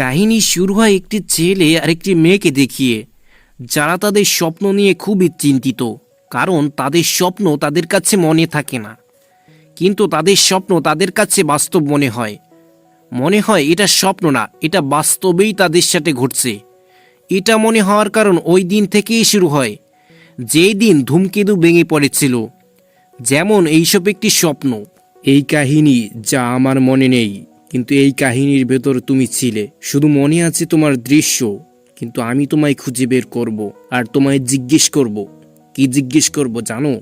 কাহিনী শুরু হয় একটি ছেলে আর একটি মেয়েকে দেখিয়ে, যারা তাদের স্বপ্ন নিয়ে খুবই চিন্তিত। কারণ তাদের স্বপ্ন তাদের কাছে মনে থাকে না, কিন্তু তাদের স্বপ্ন তাদের কাছে বাস্তব মনে হয় এটা স্বপ্ন না, এটা বাস্তবেই তাদের সাথে ঘটছে। এটা মনে হওয়ার কারণ ওই দিন থেকেই শুরু হয়, যেই দিন ধূমকেতু ভেঙে পড়েছিল। যেমন এইসব একটি স্বপ্ন। এই কাহিনী যা আমার মনে নেই, কিন্তু এই কাহিনীর ভেতর তুমি ছিলে। শুধু মনে আছে তোমার দৃশ্য, কিন্তু আমি তোমায় খুঁজে বের করব আর তোমায় জিজ্ঞেস করব। কি জিজ্ঞেস করব জানো?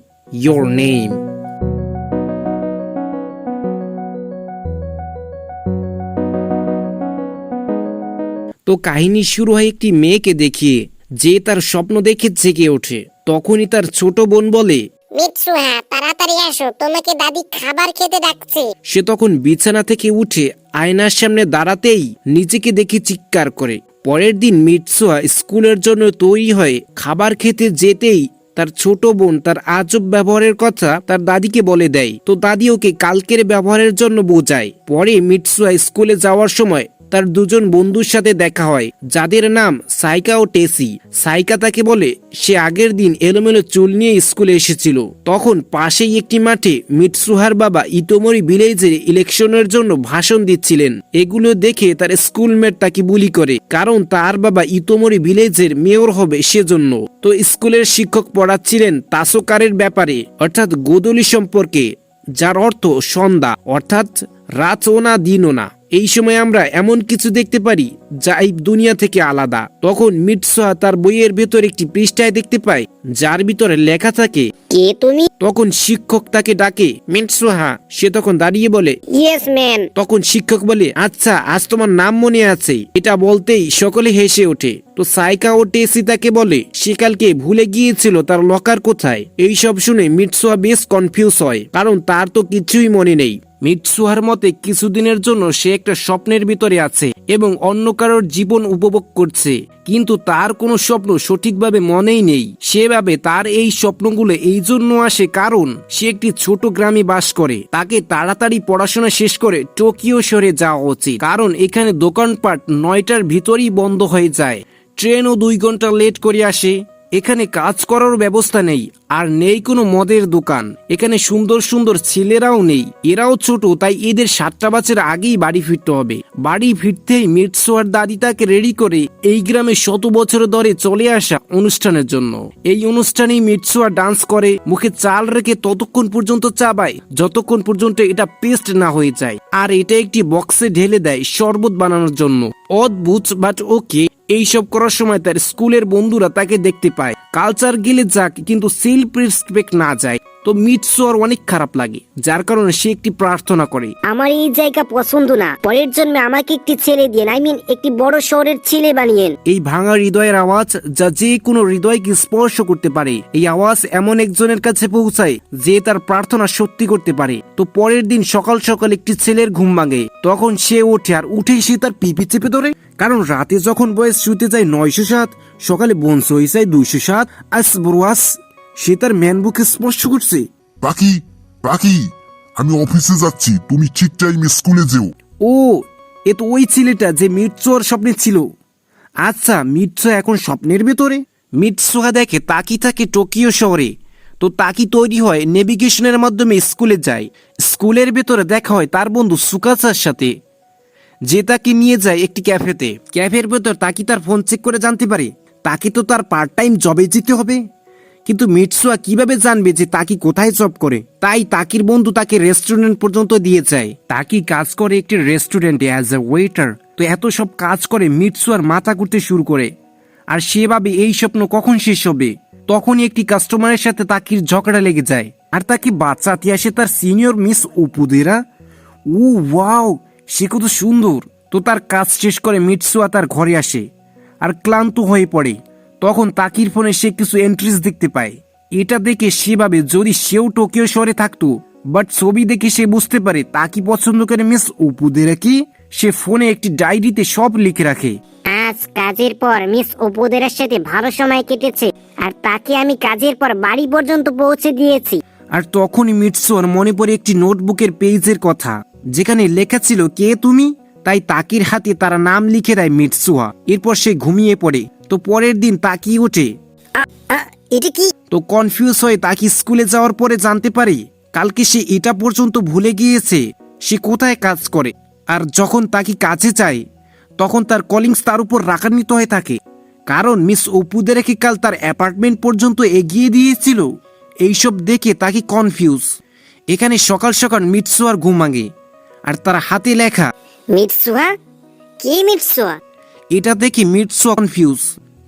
Your name. তো কাহিনী শুরু হয় একটি মেয়েকে দেখিয়ে, যে তার স্বপ্ন দেখে জেগে ওঠে। তখনই তার ছোট বোন বলে, মিৎসুহা, তাড়াতাড়ি আসো, তোমাকে দাদি খাবার খেতে ডাকছে। সে তখন বিছানা থেকে উঠে আয়নার সামনে দাঁড়াতেই নিজেকে দেখে চিৎকার করে। পরের দিন মিৎসুহা স্কুলের জন্য তৈরি হয়ে খাবার খেতে যেতেই তার ছোট বোন তার আজব ব্যবহারের কথা তার দাদিকে বলে দেয়। তো দাদি ওকে কালকের ব্যবহারের জন্য বোঝায়। পরে মিৎসুহা স্কুলে যাওয়ার সময় তার দুজন বন্ধুর সাথে দেখা হয়, যাদের নাম সাইকা ও টেসি। সাইকা তাকে বলে সে আগের দিন এলোমেলো চুল নিয়ে স্কুলে এসেছিল। তখন পাশেই একটি মাঠে মিৎসুহার বাবা ইতোমরি ভিলেজে ইলেকশনের জন্য ভাষণ দিচ্ছিলেন। এগুলো দেখে তার স্কুলমেট তাকে বুলি করে, কারণ তার বাবা ইতোমরি ভিলেজের মেয়র হবে সেজন্য। তো স্কুলের শিক্ষক পড়াচ্ছিলেন তাসোকারের ব্যাপারে, অর্থাৎ গোদলি সম্পর্কে, যার অর্থ সন্ধ্যা, অর্থাৎ রাতও না দিনও না। এই সময় আমরা এমন কিছু দেখতে পারি যা এই দুনিয়া থেকে আলাদা। তখন মিৎসুহা তার বইয়ের ভেতর একটি পৃষ্ঠায় দেখতে পায়, যার ভিতরে লেখা থাকে, কে তুমি? তখন শিক্ষক তাকে ডাকে মিৎসুহা। সে তখন দাঁড়িয়ে বলে, ইয়েস ম্যাম। তখন শিক্ষক বলে, আচ্ছা আজ তোমার নাম মনে আছে। এটা বলতেই সকলে হেসে ওঠে। তো সাইকা ও টেসি তাকে বলে সে কালকে ভুলে গিয়েছিল তার লকার কোথায়। এইসব শুনে মিৎসুহা বেশ কনফিউজ হয়, কারণ তার তো কিছুই মনে নেই। মিৎসুহার মতে কিছুদিনের জন্য সে একটা স্বপ্নের ভিতরে আছে এবং অন্য কারোর জীবন উপভোগ করছে, কিন্তু তার কোনো স্বপ্ন সঠিকভাবে মনেই নেই। সে ভাবে তার এই স্বপ্নগুলো এই জন্য আসে কারণ সে একটি ছোট গ্রামে বাস করে। তাকে তাড়াতাড়ি পড়াশোনা শেষ করে টোকিও শহরে যাওয়া উচিত, কারণ এখানে দোকানপাট 9টার ভিতরেই বন্ধ হয়ে যায়। ট্রেনও 2 ঘন্টা লেট করে আসে। এখানে কাজ করার ব্যবস্থা নেই, আর নেই কোনো মদের দোকান। এখানে সুন্দর সুন্দর ছেলেরাও নেই, এরাও ছোট, তাই এদের 7টা বাজের আগেই বাড়ি ফিরতে হবে। বাড়ি ফিরতেই মিৎসুহার দাদি তাকে রেডি করে এই গ্রামে শত বছর ধরে চলে আসা অনুষ্ঠানের জন্য। এই অনুষ্ঠানেই মিৎসুহা ডান্স করে, মুখে চাল রেখে ততক্ষণ পর্যন্ত চাবায় যতক্ষণ পর্যন্ত এটা পেস্ট না হয়ে যায়, আর এটা একটি বক্সে ঢেলে দেয় শরবত বানানোর জন্য। অদ্ভুত, বাট ওকে। এইসব করার সময় তার স্কুলের বন্ধুরা তাকে দেখতে পায়। কালচার গেলে যাক, কিন্তু সেলফ রেসপেক্ট না যায়। তো মিৎসুহার অনেক খারাপ লাগে, যার কারণে সে একটি প্রার্থনা করে, আমার এই জায়গা পছন্দ না, পরের জন্মে আমাকে একটি ছেলে দিন, একটি বড় শহরের ছেলে বানিয়েন। এই ভাঙা হৃদয়ের আওয়াজ, যা যে কোনো হৃদয়কে স্পর্শ করতে পারে, এই আওয়াজ এমন একজনের কাছে পৌঁছায় যে তার প্রার্থনা সত্যি করতে পারে। তো পরের দিন সকাল সকাল একটি ছেলের ঘুম ভাঙে। তখন সে ওঠে, আর উঠেই সে তার পিপি চেপে ধরে, কারণ রাতে যখন বয়স শুতে যায় 907, সকালে বংশ হয়ে যায় 207। আসবরাস, সে তার ম্যান বুকে স্পর্শ করছে। বাকি বাকি আমি অফিসে যাচ্ছি, তুমি ঠিক টাইমে স্কুলে যেও। ও, এ তো ওই ছেলেটা যে মিৎসুহার স্বপ্নে ছিল। আচ্ছা, মিৎসুহা এখন স্বপ্নের ভেতরে। মিৎসুহা দেখে তাকি থাকে টোকিও শহরে। তো তাকি তৈরি হয়, নেভিগেশনের মাধ্যমে স্কুলে যায়। স্কুলের ভেতরে দেখা হয় তার বন্ধু সুকাসার সাথে, যে তাকে নিয়ে যায় একটি ক্যাফেতে। ক্যাফের ভেতর তাকি তার ফোন চেক করে জানতে পারে তাকে তো তার পার্ট টাইম জবে যেতে হবে। কিন্তু মিৎসুহা কিভাবে জানবে যে তাকি কোথায় জব করে? তাই তাকির বন্ধু তাকে রেস্টুরেন্ট পর্যন্ত দিয়ে যায়। তাকি কাজ করে একটি রেস্টুরেন্টে অ্যাজ এ ওয়েটার। তো এত সব কাজ করে মিৎসুহার মাথা ঘুরতে শুরু করে, আর সে ভাবে এই স্বপ্ন কখন শেষ হবে। তখনই একটি কাস্টমারের সাথে তাকির ঝগড়া লেগে যায়, আর তাকে বাঁচাতে আসে তার সিনিয়র মিস উপুদেরা। ও ওয়াও, সে কত সুন্দর। তো তার কাজ শেষ করে মিৎসুহা তার ঘরে আসে আর ক্লান্ত হয়ে পড়ে। তখন তাকির ফোনে সে কিছু এন্ট্রিজ দেখতে পায়। এটা দেখে সে ভাবে যদি সেও টোকিও শহরে থাকতো, বাট ছবি দেখে সে বুঝতে পারে তাকি পছন্দ করে মিস উপুদেরা কি। সে ফোনে একটি ডায়েরিতে সব লিখে রাখে। আজ কাজের পর মিস উপদেরের সাথে ভালো সময় কেটেছে, আর তাকে আমি কাজের পর বাড়ি পর্যন্ত পৌঁছে দিয়েছি। আর তখনই মিৎসুহার মনে পড়ে একটি নোটবুকের পেজের কথা, যেখানে লেখা ছিল, কে তুমি? তাই তাকির হাতে তারা নাম লিখে দেয় মিটসুয়া। এরপর সে ঘুমিয়ে পড়ে। তো পরের দিন তাকি ওঠে। এটা কি? তো কনফিউজ হয়ে তাকি স্কুলে যাওয়ার পরে জানতে পারে কালকে সে এটা পর্যন্ত ভুলে গিয়েছে সে কোথায় কাজ করে। আর যখন তাকি কাজে যায় তখন তার কলিংস তার উপর রাগান্বিত হয়ে থাকে, কারণ মিস অপুদেরকে কাল তার অ্যাপার্টমেন্ট পর্যন্ত এগিয়ে দিয়েছিল। এইসব দেখে তাকে কনফিউজ। এখানে সকাল সকাল মিটসুয়ার ঘুম ভাঙে আর তার হাতে লেখা। মিটসুয়া? কি মিটসুয়া? এটা দেখে মিটসুয়া কনফিউজ।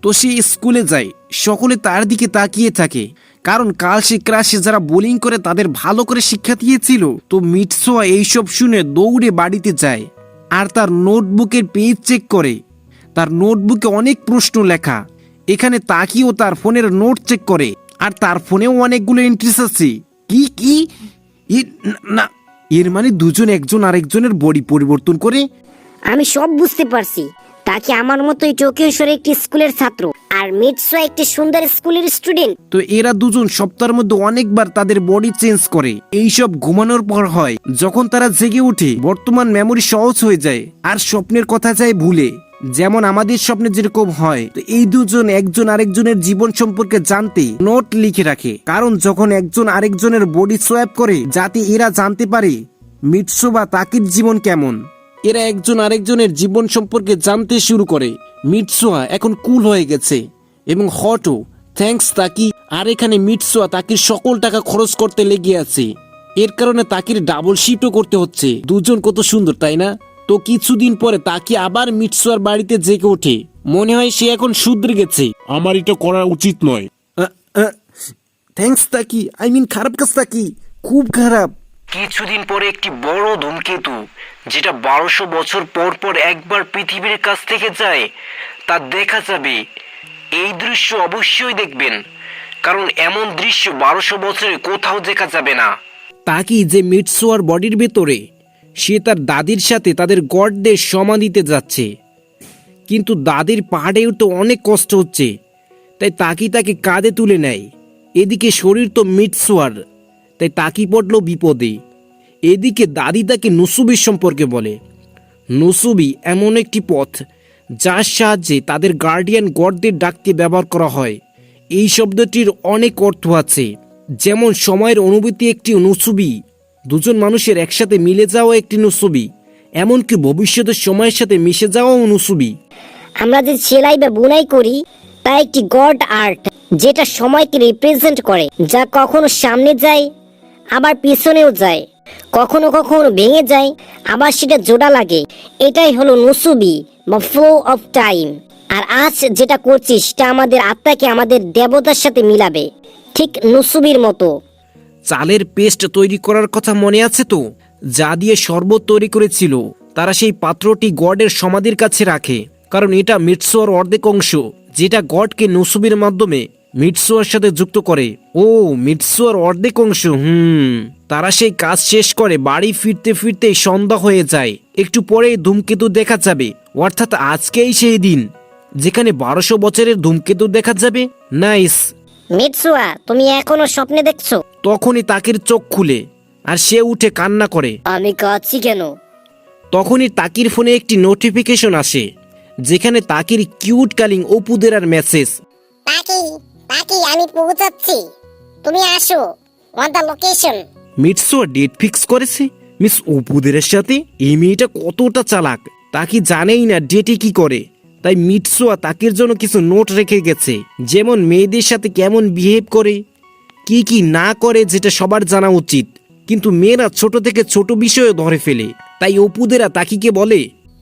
তো সে স্কুলে যায়, সকলে তার দিকে তাকিয়ে থাকে, কারণ কাল সে ক্লাসে যারা বোলিং করে তাদের ভালো করে শিক্ষা দিয়েছিল। তো মিটসুয়া এইসব শুনে দৌড়ে বাড়িতে যায় আর তার নোটবুকের পেজ চেক করে। তার নোটবুকে অনেক প্রশ্ন লেখা। এখানে তাকিয়েও তার ফোনের নোট চেক করে আর তার ফোনেও অনেকগুলো এন্ট্রিস আছে। কি কি না, এর মানে দুজন একজন আরেকজনের বডি পরিবর্তন করে। আমি সব বুঝতে পারছি। তাকে আমার মতোই টোকিও শহরের একটি স্কুলের ছাত্র, আর মিটসুয়া একটি সুন্দর স্কুলের স্টুডেন্ট। তো এরা দুজন সপ্তাহের মধ্যে অনেকবার তাদের বডি চেঞ্জ করে। এইসব ঘুমানোর পর হয়। যখন তারা জেগে ওঠে বর্তমান মেমোরি সহজ হয়ে যায় আর স্বপ্নের কথা যায় ভুলে, যেমন আমাদের স্বপ্নে যেরকম হয়। তো এই দুজন একজন আরেকজনের জীবন সম্পর্কে জানতে নোট লিখে রাখে, কারণ যখন একজন আরেকজনের বডি সোয়াপ করে যাতে এরা জানতে পারে মিটসু বা তাকির জীবন কেমন। এরা একজন আরেকজনের জীবন সম্পর্কে জানতে শুরু করে। মিটসুয়া এখন কুল হয়ে গেছে এবং হটও, থ্যাঙ্কস তাকি। আর এখানে মিটসুয়া তাকির সকল টাকা খরচ করতে লেগে আছে। এর কারণে তাকির ডাবল শিফটও করতে হচ্ছে। দুজন কত সুন্দর, তাই না? তো কিছুদিন পরে তাকি আবার মিটসুয়ার বাড়িতে জেগে ওঠে। মনে হয় সে এখন শুধরে গেছে। আমার এটা করা উচিত নয়। থ্যাঙ্কস তাকি, আই মিন খারাপ কাজ তাকি, খুব খারাপ। কিছুদিন পরে একটি বড় ধূমকেতু, যেটা 1200 বছর পর পর একবার পৃথিবীর কাছ থেকে যায়, তা দেখা যাবে। এই দৃশ্য অবশ্যই দেখবেন, কারণ এমন দৃশ্য 1200 বছরে কোথাও দেখা যাবে না। তাকি যে মিটসুয়ার বডির ভেতরে, সে তার দাদির সাথে তাদের গডদের সমাধিতে যাচ্ছে, কিন্তু দাদির পাহাড়ে তো অনেক কষ্ট হচ্ছে, তাই তাকি তাকে কাঁধে তুলে নেয়। এদিকে শরীর তো মিটসুয়ার, তাই তাকি পড়ল বিপদে। এদিকে দাদি তাকে নুসুবির সম্পর্কে বলে। নুসুবি এমন একটি পথ যার সাহায্যে তাদের গার্ডিয়ান গডদের ডাকতে ব্যবহার করা হয়। এই শব্দটির অনেক অর্থ আছে, যেমন সময়ের অনুভূতি একটি নুসুবি, দুজন মানুষের একসাথে মিলে যাওয়া একটি নুসুবি, এমনকি ভবিষ্যতের সময়ের সাথে মিশে যাওয়াও নুসুবি। আমরা যে সেলাই বা বুনাই করি তা একটি গড আর্ট, যেটা সময়কে রিপ্রেজেন্ট করে, যা কখনো সামনে যায় আবার পিছনেও যায়, কখনো কখনো ভেঙে যায় আবার সেটা জোড়া লাগে। এটাই হলো নুসুবি বা ফ্লো অফ টাইম। আর আজ যেটা করছি সেটা আমাদের আত্মাকে আমাদের দেবতার সাথে মিলাবে, ঠিক নুসুবির মতো। চালের পেস্ট তৈরি করার কথা মনে আছে তো? যা দিয়ে শরবত তৈরি করেছিল, তারা সেই পাত্রটি গডের সমাধির কাছে রাখে, কারণ এটা মিটসুয়ার অর্ধেক অংশ, যেটা গডকে নুসুবির মাধ্যমে মিটসুয়ার সাথে যুক্ত করে। ও, মিটসুয়ার অর্ধেক অংশ। তারা সেই কাজ শেষ করে বাড়ি ফিরতে ফিরতে সন্ধ্যা হয়ে যায়। একটু পরেই ধূমকেতু দেখা যাবে, অর্থাৎ আজকেই সেই দিন যেখানে 1200 বছরের ধূমকেতু দেখা যাবে। নাইস। মিটসুয়া, তুমি এখনো স্বপ্নে দেখছো? তখনই তাকির চোখ খুলে আর সে উঠে কান্না করে। আমি কাঁদছি কেন? তখনই তাকির ফোনে একটি নোটিফিকেশন আসে, যেখানে তাকির কিউট কালিং অপুদের আর মেসেজ। তাকি, তাকি, আমি পৌঁছাচ্ছি, তুমি আসো, অন দ্য লোকেশন। মিটসুয়া ডেট ফিক্স করেছে মিস অপুদের সাথে। এই মেয়েটা কতটা চালাক, তাকি জানেই না ডেটে কি করে। তাই মিটসুয়া তাকির জন্য কিছু নোট রেখে গেছে, যেমন মেয়েদের সাথে কেমন বিহেভ করে, কি কি না করে, যেটা সবার জানা উচিত। কিন্তু মেয়েরা ছোট থেকে ছোট বিষয়ও ধরে ফেলে, তাই অপুদেরা তাকিকে বলে,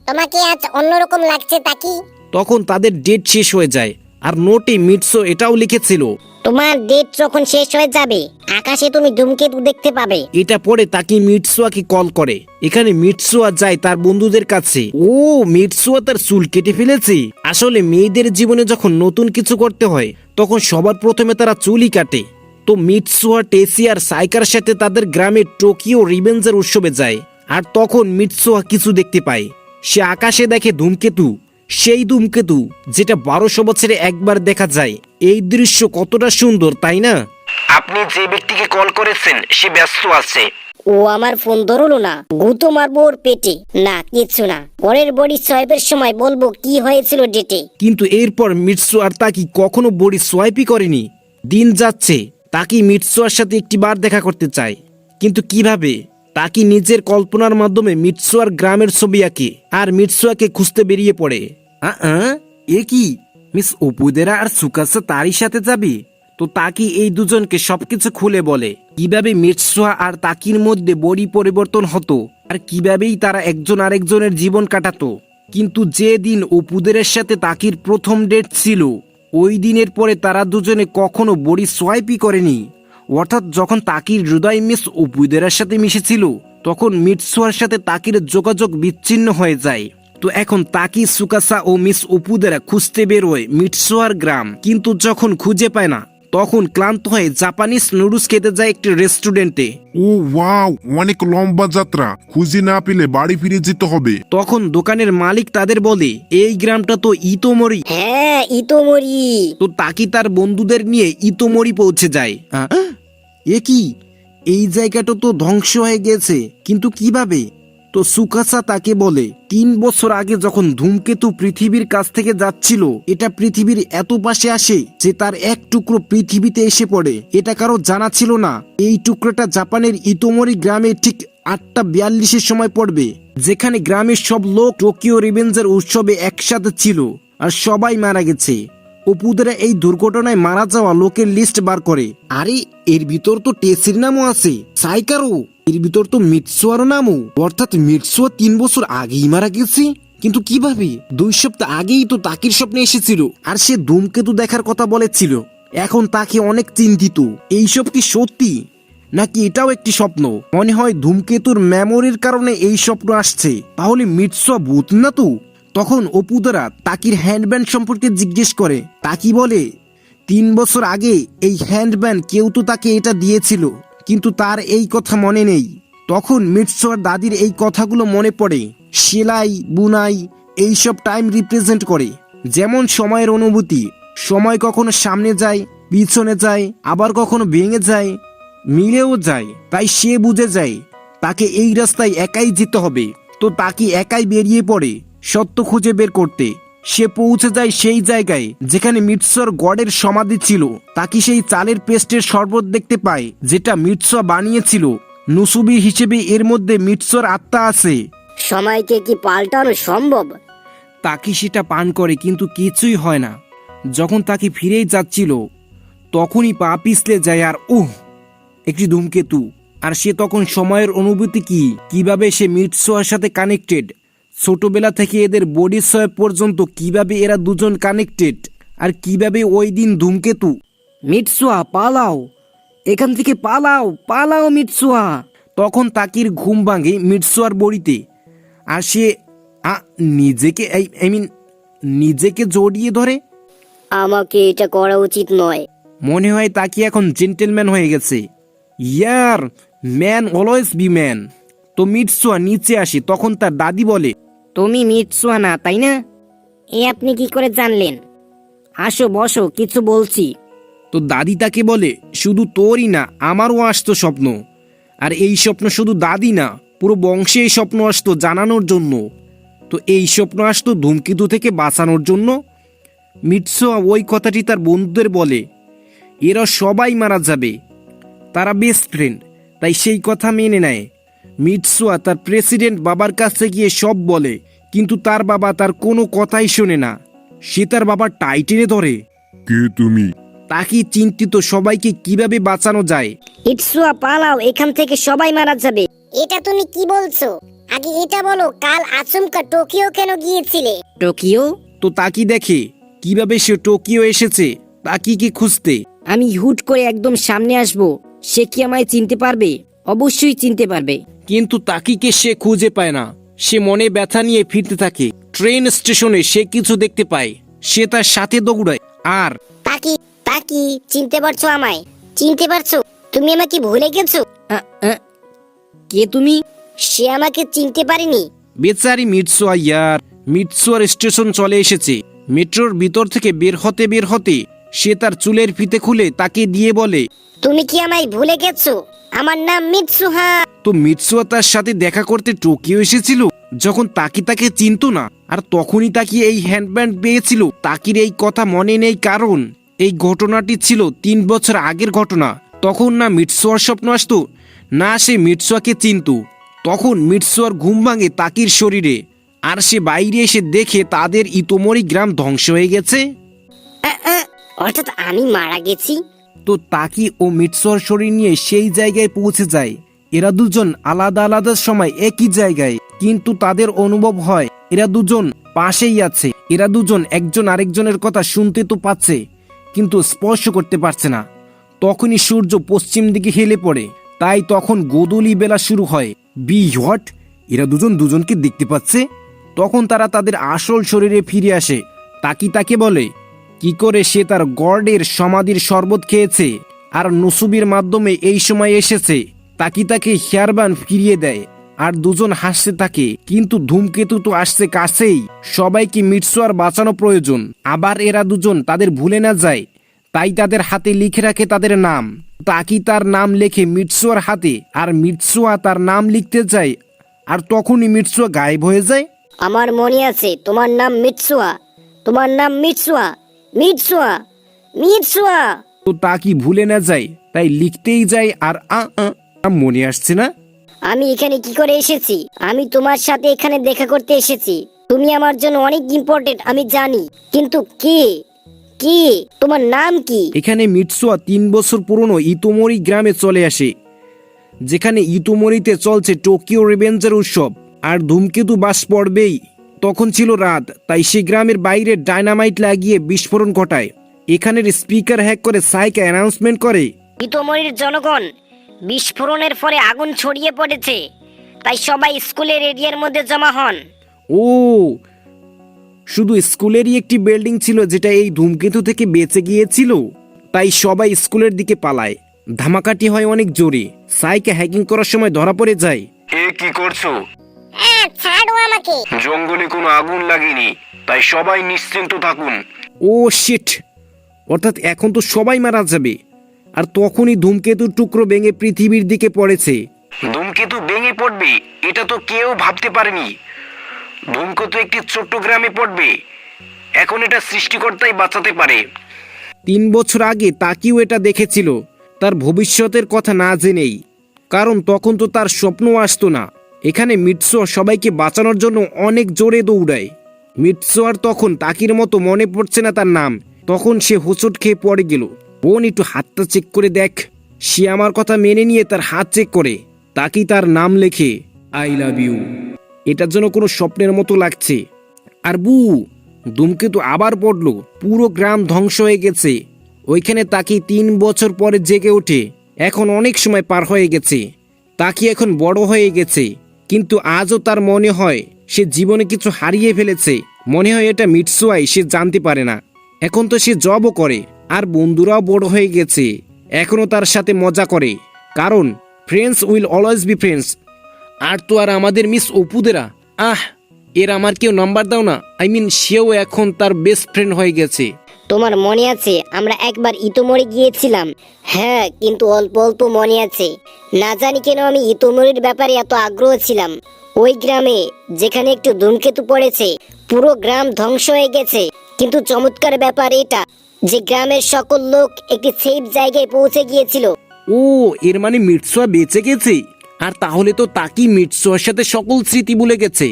তোমাকে আজ অন্যরকম লাগছে তাকি। তখন তাদের ডেট শেষ হয়ে যায়। আর নোটে মিটসো এটাও লিখেছিল, তোমার ডেট যখন শেষ হয়ে যাবে আকাশে তুমি ধূমকেতু দেখতে পাবে। এটা পরে তাকে মিটসুয়াকে কল করে। এখানে মিটসুয়া যায় তার বন্ধুদের কাছে। ও, মিটসুয়া তার চুল কেটে ফেলেছে। আসলে মেয়েদের জীবনে যখন নতুন কিছু করতে হয় তখন সবার প্রথমে তারা চুলই কাটে। তো মিটসুয়া টেসি আর সাইকার সাথে তাদের গ্রামের টোকিও রিভেঞ্জের উৎসবে যায়। আর তখন মিটসুয়া কিছু দেখতে পায়। সে আকাশে দেখে ধূমকেতু, সেই ধূমকেতু যেটা 1200 বছরে একবার দেখা যায়। এই দৃশ্য কতটা সুন্দর, তাই না? আপনি যে ব্যক্তিকে কল করেছেন সে ব্যস্ত আছে। ও আমার ফোন ধরলো না, গুঁতো মারবো ওর পেটে। না, কিচ্ছু না, পরের বডি সোয়াইপের সময় বলবো কি হয়েছিল ডেটে। কিন্তু এরপর মিটসু আর তাকি কখনো বডি সোয়াইপই করেনি। দিন যাচ্ছে, তাকি মিটসুয়ার সাথে একটিবার দেখা করতে চায়, কিন্তু কিভাবে? তাকি নিজের কল্পনার মাধ্যমে মিটসুয়ার গ্রামের ছবি আঁকে আর মিটসুয়াকে খুঁজতে বেরিয়ে পড়ে। এ কি, মিস অপুদেরা আর সুকাসা তারই সাথে যাবে? তো তাকি এই দুজনকে সবকিছু খুলে বলে কিভাবে মিটসুয়া আর তাকির মধ্যে বডি পরিবর্তন হতো আর কিভাবেই তারা একজন আরেকজনের জীবন কাটাতো। কিন্তু যে দিন অপুদেরের সাথে তাকির প্রথম ডেট ছিল, ওই দিনের পরে তারা দুজনে কখনো বডি সোয়াইপই করেনি। অর্থাৎ যখন তাকির হৃদয় মিস অপুদেরের সাথে মিশেছিল, তখন মিটসুয়ার সাথে তাকির যোগাযোগ বিচ্ছিন্ন হয়ে যায়। তো এখন তাকি, সুকাসা ও মিস অপুদেরা খুঁজতে বেরোয় মিটসুয়ার গ্রাম, কিন্তু যখন খুঁজে পায় না, তখন ক্লান্ত হয়ে জাপানিজ নুডলস খেতে যায় একটি রেস্টুরেন্টে। ও ওয়াও, অনেক লম্বা যাত্রা, খুঁজে না পেলে বাড়ি ফিরে যেতে হবে। তখন দোকানের মালিক তাদের বলে, এই গ্রামটা তো ইতোমরি। হ্যাঁ, ইতোমরি। তো তাকি তার বন্ধুদের নিয়ে ইতোমরি পৌঁছে যায়। এ কি, এই জায়গাটা তো ধ্বংস হয়ে গেছে, কিন্তু কিভাবে? তো সুকাসা তাকে বলে 3 বছর আগে যখন ধূমকেতু পৃথিবীর কাছ থেকে যাচ্ছিল, এটা পৃথিবীর এত পাশে আসে যে তার এক টুকরো পৃথিবীতে এসে পড়ে। এটা কারো জানা ছিল না। এই টুকরোটা জাপানের ইতোমরি গ্রামে ঠিক 8:42-এর সময় পড়বে, যেখানে গ্রামের সব লোক টোকিও রিভেঞ্জের উৎসবে একসাথে ছিল আর সবাই মারা গেছে। অপুদেরা এই দুর্ঘটনায় মারা যাওয়া লোকের লিস্ট বার করে। আরে, এর ভিতর তো টেসির নামও আছে, সাইকারও, এর ভিতর তো মিটসুয়ারও নামও। অর্থাৎ মিটসুয়া 3 বছর আগেই মারা গেছে। কিন্তু কিভাবে? 2 সপ্তাহ আগেই তো তাকির স্বপ্নে এসেছিল আর সে ধূমকেতু দেখার কথা বলেছিল। এখন তাকে অনেক চিন্তিত, এইসব কি সত্যি নাকি এটাও একটি স্বপ্ন। মনে হয় ধূমকেতুর মেমোরির কারণে এই স্বপ্ন আসছে। তাহলে মিটসুয়া ভূত না তো? তখন অপুদারা তাকির হ্যান্ডব্যান্ড সম্পর্কে জিজ্ঞেস করে। তাকি বলে 3 বছর আগে এই হ্যান্ডব্যান্ড কেউ তো তাকে এটা দিয়েছিল, কিন্তু তার এই কথা মনে নেই। তখন মিটসুয়ার দাদির এই কথাগুলো মনে পড়ে। সেলাই, বুনাই, এইসব টাইম রিপ্রেজেন্ট করে, যেমন সময়ের অনুভূতি। সময় কখনো সামনে যায়, পিছনে যায়, আবার কখনো ভেঙে যায়, মিলেও যায়। তাই সে বুঝে যায় তাকে এই রাস্তায় একাই যেতে হবে। তো তাকে একাই বেরিয়ে পড়ে সত্য খুঁজে বের করতে। সে পৌঁছে যায় সেই জায়গায় যেখানে মিটসুয়ার গডের সমাধি ছিল। তাকে সেই চালের পেস্টের শরবত দেখতে পায়, যেটা মিটসুয়া বানিয়েছিল। নুসুবি হিসেবে এর মধ্যে মিটসুয়ার আত্মা আছে। সময়কে কি পাল্টানো সম্ভব? তাকে সেটা পান করে, কিন্তু কিছুই হয় না। যখন তাকে ফিরেই যাচ্ছিল, তখনই পা পিছলে যায় আর একটি ধূমকেতু। আর সে তখন সময়ের অনুভূতি কি, কিভাবে সে মিটসুয়ার সাথে কানেক্টেড, ছোটবেলা থেকে এদের বডি সোয়াপ পর্যন্ত কিভাবে এরা দুজন কানেক্টেড, আর কিভাবে ওই দিন ধূমকেতু। মিটসুয়া পালাও, এখান থেকে পালাও, পালাও মিটসুয়া। তখন তাকির ঘুম ভাঙে মিটসুয়ার বডিতে, আর সে নিজেকে নিজেকে জড়িয়ে ধরে। আমাকে এটা করা উচিত নয়। মনে হয় তাকি এখন জেন্টেলম্যান হয়ে গেছে। ইয়ার, ম্যান অলওয়েজ বি ম্যান। তো মিটসুয়া নিচে আসে, তখন তার দাদি বলে, তুমি মিটসুয়া না, তাই না? এ আপনি কি করে জানলেন? আসো, বসো, কিছু বলছি। তো দাদি তাকে বলে, শুধু তোরই না, আমারও আসতো স্বপ্ন। আর এই স্বপ্ন শুধু দাদি না, পুরো বংশে এই স্বপ্ন আসতো জানানোর জন্য। তো এই স্বপ্ন আসতো ধূমকেতু থেকে বাঁচানোর জন্য। মিটসুয়া ওই কথাটি তার বন্ধুদের বলে। এরা সবাই মারা যাবে, তারা বেস্ট ফ্রেন্ড, তাই সেই কথা মেনে নেয়। মিটসুয়া তার প্রেসিডেন্ট বাবার কাছে গিয়ে সব বলে, কিন্তু তার বাবা তার কোনো কথাই শোনে না। সে তার বাবার টাইটেনে ধরে। কে তুমি? তাকে চিন্তিত সবাইকে কিভাবে বাঁচানো যায়। ইটসুয়া পালাও, এখান থেকে সবাই মারা যাবে। এটা তুমি কি বলছো? আগে এটা বলো, কাল আচমকা টোকিও কেন গিয়েছিলে? টোকিও? তো তাকি দেখে কিভাবে সে টোকিও এসেছে তাকিকে খুঁজতে। আমি হুট করে একদম সামনে আসব, সে কি আমায় চিনতে পারবে? অবশ্যই চিনতে পারবে। কিন্তু তাকিকে সে খুঁজে পায় না। সে মনে ব্যথা নিয়ে ফিরতে থাকে। ট্রেন স্টেশনে সে কিছু দেখতে পায়। সে তার সাথে দৌড়ায়। আর তাকি, তাকি, চিনতে পারছো আমায়? চিনতে পারছো? তুমি আমাকে ভুলে গেছো? কে তুমি? সে আমাকে চিনতে পারেনি। বেচারি মিটসুয়া। ইয়ার, মিটসুয়ার স্টেশন চলে এসেছে। মেট্রোর ভিতর থেকে বের হতে সে তার চুলের ফিতে খুলে তাকে দিয়ে বলে, তুমি কি আমায় ভুলে গেছো? আমার নাম মিৎসুহা। তো মিৎসুয়া তার সাথে দেখা করতে টোকিও এসেছিল যখন তাকি তাকে চিনতো না, আর তখনই তাকে এই হ্যান্ডব্যান্ড পেয়েছিল। তাকির এই কথা মনে নেই কারণ এই ঘটনাটি ছিল 3 বছর আগের ঘটনা। তখন না মিৎসুয়ার স্বপ্ন আসতো, না সে মিৎসুয়াকে চিনতো। তখন মিৎসুয়ার ঘুম ভাঙে তাকির শরীরে, আর সে বাইরে এসে দেখে তাদের ইতোমরি গ্রাম ধ্বংস হয়ে গেছে। অর্থাৎ আমি মারা গেছি। তো তাকি ও মিৎসুয়ার শরীর নিয়ে সেই জায়গায় পৌঁছে যায়। এরা দুজন আলাদা আলাদা সময় একই জায়গায়, কিন্তু তাদের অনুভব হয় এরা দুজন পাশেই আছে। এরা দুজন একজন আরেকজনের কথা শুনতে তো পাচ্ছে, কিন্তু স্পর্শ করতে পারছে না। তখনই সূর্য পশ্চিম দিকে হেলে পড়ে, তাই তখন গোধূলি বেলা শুরু হয়। হোয়াট, এরা দুজন দুজনকে দেখতে পাচ্ছে। তখন তারা তাদের আসল শরীরে ফিরে আসে। তাকি তাকে বলে কি করে সে তার গর্ডের সমাধির শরবত খেয়েছে আর নসুবির মাধ্যমে এই সময় এসেছে। তাকি তাকে হেয়ারব্যান্ড ফিরিয়ে দেয়, আর দুজন হাসতে থাকে। কিন্তু ধূমকেতু তো আসছে কাছেই, সবাইকে মিৎসুয়ার বাঁচানো প্রয়োজন। আবার এরা দুজন তাদের ভুলে না যায়, তাই তাদের হাতে লিখে রাখে তাদের নাম। তাকি তার নাম লেখে মিৎসুয়ার হাতে, আর মিৎসুয়া তার নাম লিখতে যায়, আর তখনই মিৎসুয়া গায়েব হয়ে যায়। আমার মনে আছে তোমার নাম মিৎসুয়া, তোমার নাম মিৎসুয়া, মিৎসুয়া, মিৎসুয়া। তো তাকি ভুলে না যায়, তাই লিখতেই যায়। আর মনে আসছে না। আমি এখানে কি করে এসেছি? আমি তোমার সাথে এখানে দেখা করতে এসেছি। তুমি আমার জন্য অনেক ইম্পর্টেন্ট, আমি জানি, কিন্তু কে কে তোমার নাম কি? এখানে মিৎসুয়া 3 বছর পুরনো ইতোমরি গ্রামে চলে আসে, যেখানে ইতোমরিতে চলছে টোকিও রিভেঞ্জার উৎসব। আর ধূমকেতু বাস পড়বেই। তখন ছিল রাত, তাই সে গ্রামের বাইরে ডায়নামাইট লাগিয়ে বিস্ফোরণ ঘটায়। এখানের স্পিকার হ্যাক করে সাইকা অ্যানাউন্সমেন্ট করে, ইতোমরির জনগণ, বিস্ফোরণের ফলে আগুন ছড়িয়ে পড়েছে, তাই সবাই স্কুলের এরিয়ার মধ্যে জমা হন। ও, শুধু স্কুলেরই একটি বিল্ডিং ছিল যেটা এই ধূমকেতু থেকে বেঁচে গিয়েছিল, তাই সবাই স্কুলের দিকে পালায়। ধামাকাটি হয় অনেক জোরে। সাইকা হ্যাকিং করার সময় ধরা পড়ে যায়। এ কি করছো? ছাড়ো আমাকে। জঙ্গলে কোনো আগুন লাগেনি, তাই সবাই নিশ্চিন্ত থাকুন। ও শিট, অর্থাৎ এখন তো সবাই মারা যাবে। আর তখনই ধূমকেতুর টুকরো ভেঙে পৃথিবীর দিকে পড়েছে। ধূমকেতু ভেঙে পড়বে এটা তো কেউ ভাবতে পারেনি। ধূমকেতু একটি ছোট্ট গ্রামে পড়বে, এখন এটা সৃষ্টিকর্তাই বাঁচাতে পারে। 3 বছর আগে তাকিও এটা দেখেছিল, তার ভবিষ্যতের কথা না জেনেই, কারণ তখন তো তার স্বপ্নও আসতো না। এখানে মিৎসুয়া সবাইকে বাঁচানোর জন্য অনেক জোরে দৌড়ায়। মিৎসুয়ার তখন তাকির মতো মনে পড়ছে না তার নাম। তখন সে হোঁচট খেয়ে পড়ে গেল। বোন, একটু হাতটা চেক করে দেখ। সে আমার কথা মেনে নিয়ে তার হাত চেক করে। তাকি তার নাম লেখে আই লাভ ইউ। এটার জন্য কোনো স্বপ্নের মতো লাগছে। আর ধূমকেতু আবার পড়লো, পুরো গ্রাম ধ্বংস হয়ে গেছে। ওইখানে তাকি 3 বছর পরে জেগে ওঠে। এখন অনেক সময় পার হয়ে গেছে, তাকি এখন বড় হয়ে গেছে, কিন্তু আজও তার মনে হয় সে জীবনে কিছু হারিয়ে ফেলেছে। মনে হয় এটা মিৎসুয়াই, সে জানতে পারে না। এখন তো সে জবও করে, আর বন্ধুরাও বড় হয়ে গেছে, এখনো তার সাথে মজা করে, কারণ friends will always be friends. আর তো আর আমাদের মিস অপুদেরা, এর আমার কেউ নাম্বার দাও না। সেও এখন তার বেস্ট ফ্রেন্ড হয়ে গেছে। তোমার মনে আছে আমরা একবার ইতোমরি গিয়েছিলাম? হ্যাঁ, কিন্তু অল্প অল্প মনে আছে। না জানি কেন আমি ইতোমরির ব্যাপারে এত আগ্রহ ছিলাম। ওই গ্রামে যেখানে একটু ধূমকেতু পড়েছে, পুরো গ্রাম ধ্বংস হয়ে গেছে। কিন্তু চমৎকার ব্যাপার এটা যে গ্রামের সকল লোক একটি সেফ জায়গায় পৌঁছে গিয়েছিল। ও, এর মানে মিৎসুয়া বেঁচে গেছে। আর তাহলে তো তাকি মিৎসুয়ার সাথে সকল স্মৃতি ভুলে গেছে।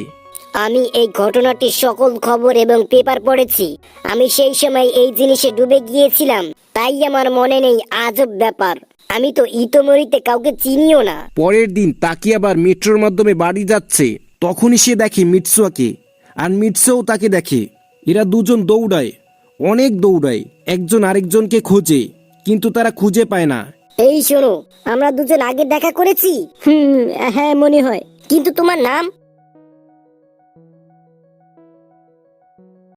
আমি এই ঘটনাটির সকল খবর এবং পেপার পড়েছি। আমি সেই সময় এই জিনিসে ডুবে গিয়েছিলাম, তাই আমার মনে নেই। আজব ব্যাপার, আমি তো ইতোমরিতে কাউকে চিনিও না। পরের দিন তাকি আবার মেট্রোর মাধ্যমে বাড়ি যাচ্ছে। তখনই সে দেখে মিৎসুয়াকে, আর মিৎসুয়াও তাকে দেখে। এরা দুজন দৌড়ায়, অনেক দৌড়ায়, একজন আরেকজনকে খোঁজে, কিন্তু তারা খুঁজে পায় না। এই শোনো, আমরা দুজন আগে দেখা করেছি। হ্যাঁ মনে হয়, কিন্তু তোমার নাম?